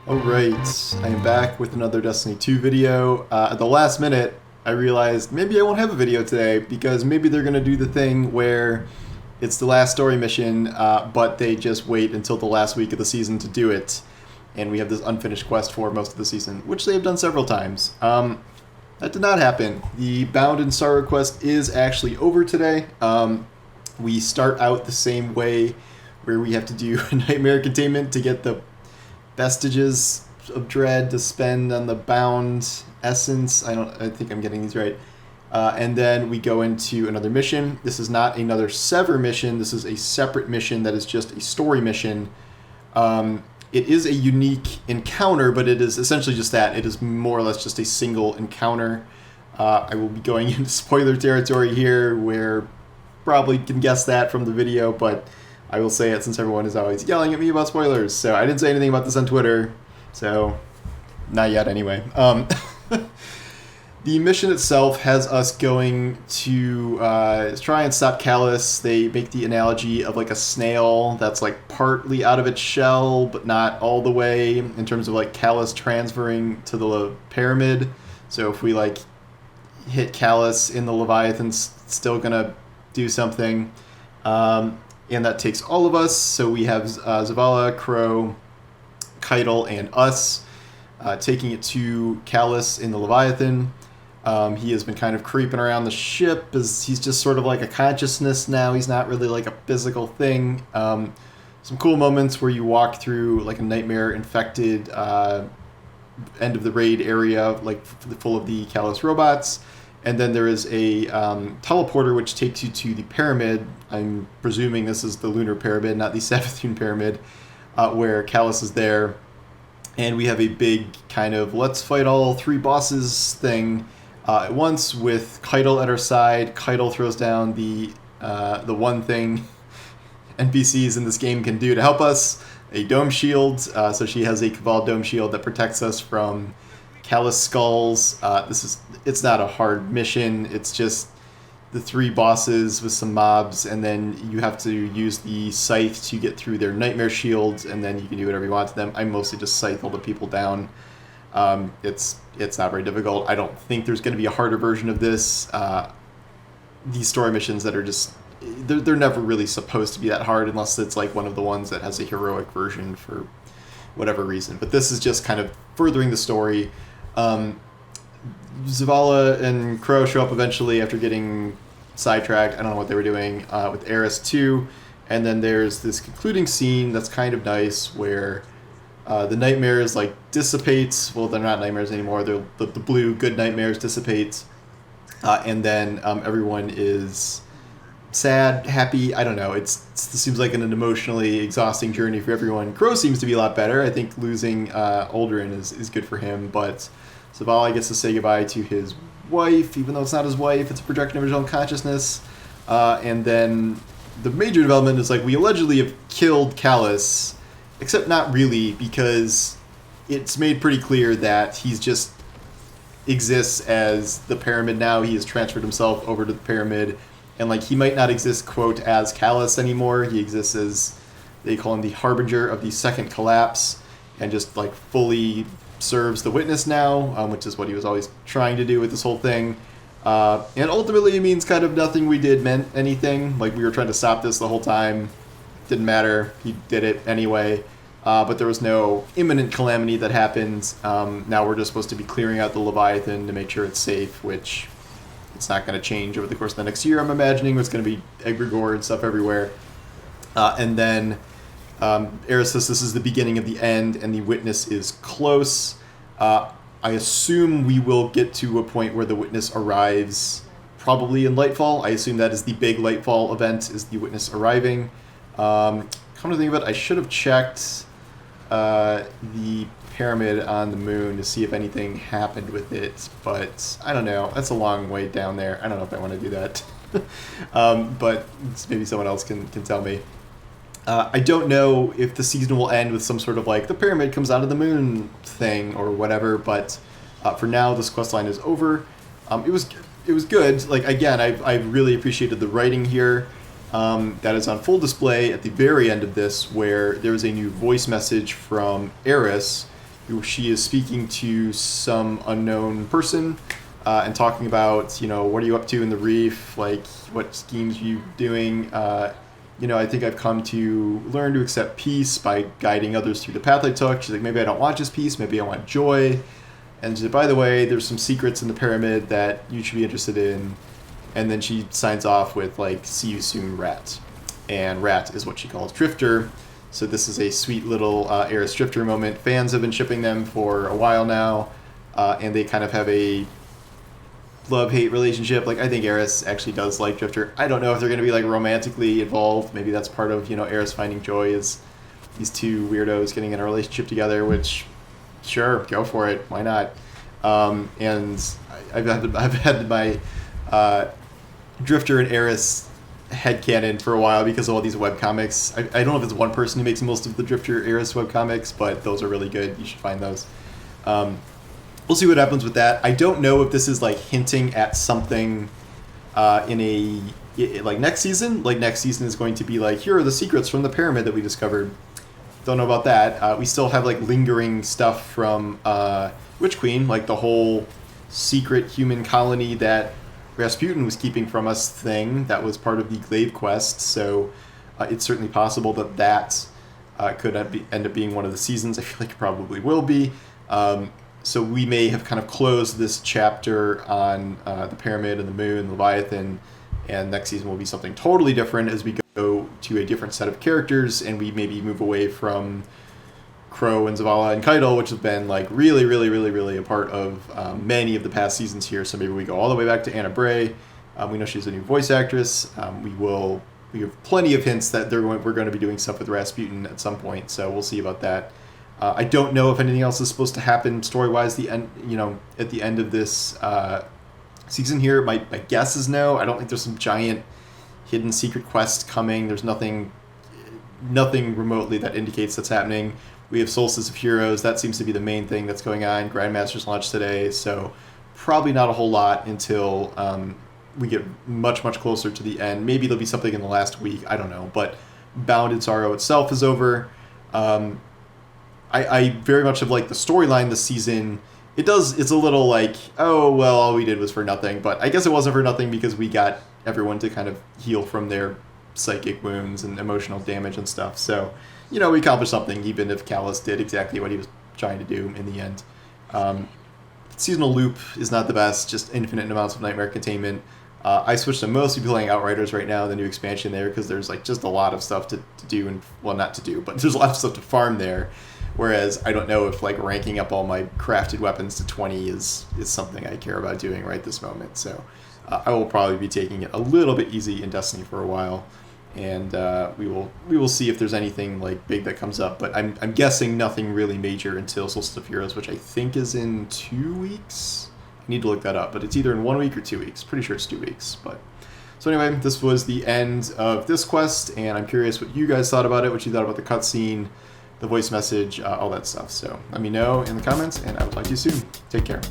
Alright, I am back with another Destiny 2 video. At the last minute, I realized maybe I won't have a video today because maybe they're going to do the thing where it's the last story mission, but they just wait until the last week of the season to do it. And we have this unfinished quest for most of the season, which they have done several times. That did not happen. The Bound and Sorrow quest is actually over today. We start out the same way where we have to do a Nightmare Containment to get the Vestiges of Dread to spend on the Bound Essence. I think I'm getting these right. And then we go into another mission. This is not another Sever mission. This is a separate mission that is just a story mission. It is a unique encounter, but it is essentially just that. It is more or less just a single encounter. I will be going into spoiler territory here, where probably can guess that from the video, but I will say it since everyone is always yelling at me about spoilers. So I didn't say anything about this on Twitter, so not yet anyway. The mission itself has us going to try and stop Callus. They make the analogy of like a snail that's like partly out of its shell, but not all the way, in terms of like Callus transferring to the pyramid. So if we like hit Callus in the Leviathan's still gonna do something. And that takes all of us. So we have Zavala, Crow, Keitel, and us taking it to Callus in the Leviathan. He has been kind of creeping around the ship as he's just sort of like a consciousness now. He's not really like a physical thing. Some cool moments where you walk through like a nightmare-infected end of the raid area, like full of the Callus robots. And then there is a teleporter which takes you to the pyramid. I'm presuming this is the lunar pyramid, not the Savathun pyramid, where Callus is there. And we have a big kind of let's fight all three bosses thing at once with Keitel at our side. Keitel throws down the one thing NPCs in this game can do to help us, a dome shield. So she has a Cabal dome shield that protects us from Callus skulls. It's not a hard mission. It's just the three bosses with some mobs, and then you have to use the scythe to get through their nightmare shields, and then you can do whatever you want to them. I mostly just scythe all the people down. It's not very difficult. I don't think there's going to be a harder version of this. These story missions that are just they're never really supposed to be that hard unless it's like one of the ones that has a heroic version for whatever reason. But this is just kind of furthering the story. Zavala and Crow show up eventually after getting sidetracked. I don't know what they were doing with Eris too. And then there's this concluding scene that's kind of nice where the nightmares like dissipates. Well, they're not nightmares anymore. They're the blue good nightmares dissipates. And then everyone is sad, happy. I don't know. It seems like an emotionally exhausting journey for everyone. Crow seems to be a lot better. I think losing Aldrin is good for him, but Zavala gets to say goodbye to his wife, even though it's not his wife, it's a projection of his own consciousness. And then the major development is like we allegedly have killed Callus, except not really, because it's made pretty clear that he's just exists as the pyramid now. He has transferred himself over to the pyramid, and like he might not exist, quote, as Callus anymore. He exists as, they call him the harbinger of the second collapse, and just like fully serves the witness now, which is what he was always trying to do with this whole thing. And ultimately it means kind of nothing we did meant anything. Like we were trying to stop this the whole time. Didn't matter. He did it anyway. But there was no imminent calamity that happened. Now we're just supposed to be clearing out the Leviathan to make sure it's safe, which it's not going to change over the course of the next year, I'm imagining. It's going to be egregore and stuff everywhere. And then Eris says this is the beginning of the end, and the witness is close. I assume we will get to a point where the witness arrives, probably in Lightfall. I assume that is the big Lightfall event, is the witness arriving. Come to think of it, I should have checked the pyramid on the moon to see if anything happened with it, but I don't know. That's a long way down there. I don't know if I want to do that. But maybe someone else can tell me. I don't know if the season will end with some sort of like the pyramid comes out of the moon thing or whatever, but for now this quest line is over. It was good. Like again, I really appreciated the writing here. That is on full display at the very end of this, where there's a new voice message from Eris, she is speaking to some unknown person and talking about, what are you up to in the reef? Like, what schemes are you doing? I think I've come to learn to accept peace by guiding others through the path I took. She's like, maybe I don't want just peace, maybe I want joy. And she said, by the way, there's some secrets in the pyramid that you should be interested in. And then she signs off with, like, see you soon, Rat. And Rat is what she calls Drifter. So this is a sweet little Eris Drifter moment. Fans have been shipping them for a while now, and they kind of have a love-hate relationship. Like, I think Eris actually does like Drifter. I don't know if they're going to be, like, romantically involved. Maybe that's part of, Eris finding joy is these two weirdos getting in a relationship together, which, sure, go for it. Why not? And I've had my Drifter and Eris headcanon for a while because of all these webcomics. I don't know if it's one person who makes most of the Drifter Eris webcomics, but those are really good. You should find those. We'll see what happens with that. I don't know if this is like hinting at something like next season. Like next season is going to be like, here are the secrets from the pyramid that we discovered. Don't know about that. We still have like lingering stuff from Witch Queen, like the whole secret human colony that Rasputin was keeping from us thing that was part of the Glaive quest. So it's certainly possible that could end up being one of the seasons. I feel like it probably will be. So we may have kind of closed this chapter on the pyramid and the moon, Leviathan, and next season will be something totally different as we go to a different set of characters, and we maybe move away from Crow and Zavala and Keitel, which have been like really, really, really, really a part of many of the past seasons here. So maybe we go all the way back to Anna Bray. We know she's a new voice actress. We have plenty of hints that we're going to be doing stuff with Rasputin at some point. So we'll see about that. I don't know if anything else is supposed to happen story-wise. At the end of this season here, my guess is no. I don't think there's some giant hidden secret quest coming. There's nothing remotely that indicates that's happening. We have Solstice of Heroes. That seems to be the main thing that's going on. Grandmasters launched today, so probably not a whole lot until we get much, much closer to the end. Maybe there'll be something in the last week. I don't know. But Bounded Sorrow itself is over. I very much have liked the storyline this season. It's a little like, oh, well, all we did was for nothing. But I guess it wasn't for nothing because we got everyone to kind of heal from their psychic wounds and emotional damage and stuff. So, we accomplished something, even if Callus did exactly what he was trying to do in the end. Seasonal loop is not the best, just infinite amounts of nightmare containment. I switched to mostly playing Outriders right now, the new expansion there, because there's like just a lot of stuff to do, and well, not to do, but there's a lot of stuff to farm there. Whereas I don't know if like ranking up all my crafted weapons to 20 is something I care about doing right this moment. So I will probably be taking it a little bit easy in Destiny for a while, and we will see if there's anything like big that comes up. But I'm guessing nothing really major until Solstice of Heroes, which I think is in 2 weeks. I need to look that up, but it's either in 1 week or 2 weeks. Pretty sure it's 2 weeks. But so anyway, this was the end of this quest, and I'm curious what you guys thought about it, what you thought about the cutscene, the voice message, all that stuff. So let me know in the comments, and I will talk to you soon. Take care.